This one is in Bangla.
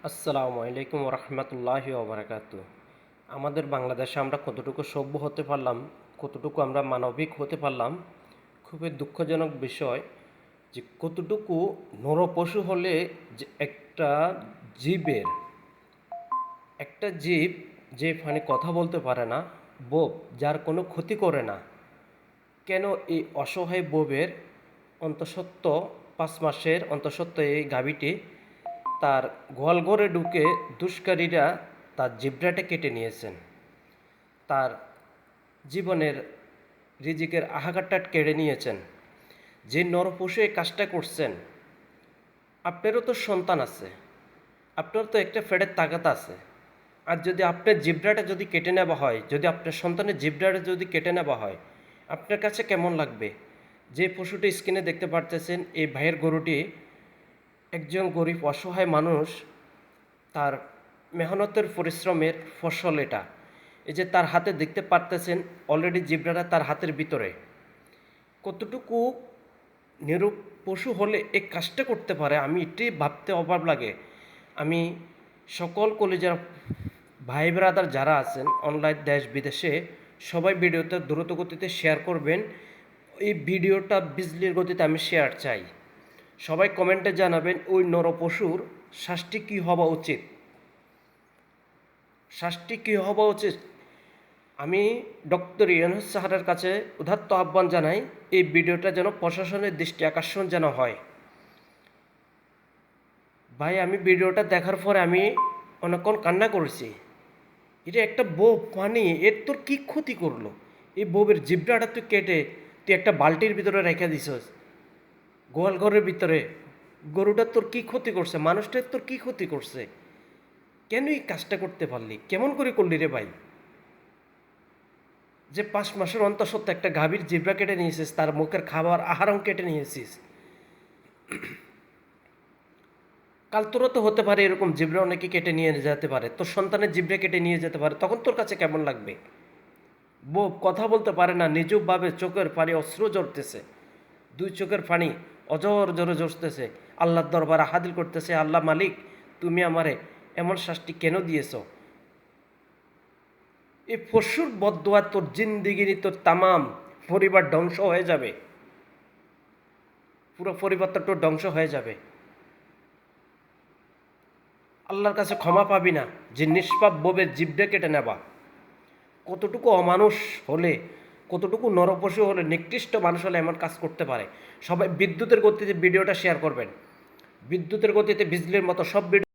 আসসালামু আলাইকুম রহমতুল্লাহি ওবরাকাতু। আমাদের বাংলাদেশে আমরা কতটুকু সভ্য হতে পারলাম, কতটুকু আমরা মানবিক হতে পারলাম, খুবই দুঃখজনক বিষয় যে কতটুকু নরপশু হলে যে জীবের একটা জীব যে কথা বলতে পারে না, বোব, যার কোনো ক্ষতি করে না, কেন এই অসহায় বোবের অন্তঃসত্ত্ব 5 মাসের অন্তঃসত্ত্ব এই গাভীটি তার গোয়ালঘরে ঢুকে দুষ্কারীরা তার জিহ্বাটা কেটে নিয়েছেন, তার জীবনের রিজিকের আহাকারটা কেড়ে নিয়েছেন। যে নরপশু এই কাজটা করছেন, আপনারও তো সন্তান আছে, আপনার তো একটা ফেডের তাগাত আছে। আর যদি আপনার জিহ্বাটা যদি কেটে নেওয়া হয়, যদি আপনার সন্তানের জিহ্বাটা যদি কেটে নেওয়া হয়, আপনার কাছে কেমন লাগবে? যে পশুটি স্ক্রিনে দেখতে পারতেছেন, এই ভাইয়ের গরুটি একজন গরিব অসহায় মানুষ, তার মেহনতের পরিশ্রমের ফসল এটা। এই যে তার হাতে দেখতে পারতেছেন অলরেডি জিব্রাটা তার হাতের ভিতরে। কতটুকু নিরূপ পশু হলে এই কাজটা করতে পারে, আমি এটাই ভাবতে অভাব লাগে। আমি সকল কলেজের ভাই ব্রাদার যারা আছেন অনলাইন দেশ বিদেশে, সবাই ভিডিওটা দ্রুত গতিতে শেয়ার করবেন। এই ভিডিওটা বিজলির গতিতে আমি শেয়ার চাই। সবাই কমেন্টে জানাবেন ওই নরপশুর শাস্তি কী হওয়া উচিত, শাস্তি কী হওয়া উচিত। আমি ডক্টর ইউনূস স্যারের কাছে উদাত্ত আহ্বান জানাই, এই ভিডিওটা যেন প্রশাসনের দৃষ্টি আকর্ষণ যেন হয়। ভাই, আমি ভিডিওটা দেখার পরে আমি অনেকক্ষণ কান্না করেছি। এটা একটা বউ পানি, এর তোর কী ক্ষতি করলো? এই বউয়ের জিব্রাটা তুই কেটে তুই একটা বালতির ভিতরে রেখে দিছস, গোয়াল ঘরের ভিতরে। গরুটা তোর কী ক্ষতি করছে? মানুষটার তোর কী ক্ষতি করছে? কেন এই কাজটা করতে পারলি? কেমন করে করলি রে ভাই? যে 5 মাসের অন্তঃসত্ত্বা একটা গাভীর জিব্রা কেটে নিয়েছিস, তার মুখের খাবার আহারও কেটে নিয়েছিস। কাল তোরও তো হতে পারে এরকম, জিব্রা অনেকে কেটে নিয়ে যেতে পারে, তোর সন্তানের জিব্রা কেটে নিয়ে যেতে পারে, তখন তোর কাছে কেমন লাগবে? বউ কথা বলতে পারে না, নিজুবভাবে চোখের পানি অশ্রু ঝরতেছে, 2 চোখের পানি অজর জোরে ঝরতেছে, আল্লাহর দরবারে হাজির করতেছে, আল্লাহ মালিক, তুমি আমারে এমন শাস্তি কেন দিয়েছ? এই পশুর বদদোয়া তোর জিন্দিগিরি, তোর তামাম পরিবার ধ্বংস হয়ে যাবে, পুরো পরিবারটা তোর ধ্বংস হয়ে যাবে। আল্লাহর কাছে ক্ষমা পাবি না। যে নিষ্পাপ বোবের জিব্বে কেটে নেবা, কতটুকু অমানুষ হলে, কতটুকু নরপশু হলে, নিকৃষ্ট মানুষ হলে এমন কাজ করতে পারে? সবাই বিদ্যুতের গতিতে ভিডিওটা শেয়ার করবেন, বিদ্যুতের গতিতে বিজলির মতো সব ভিডিও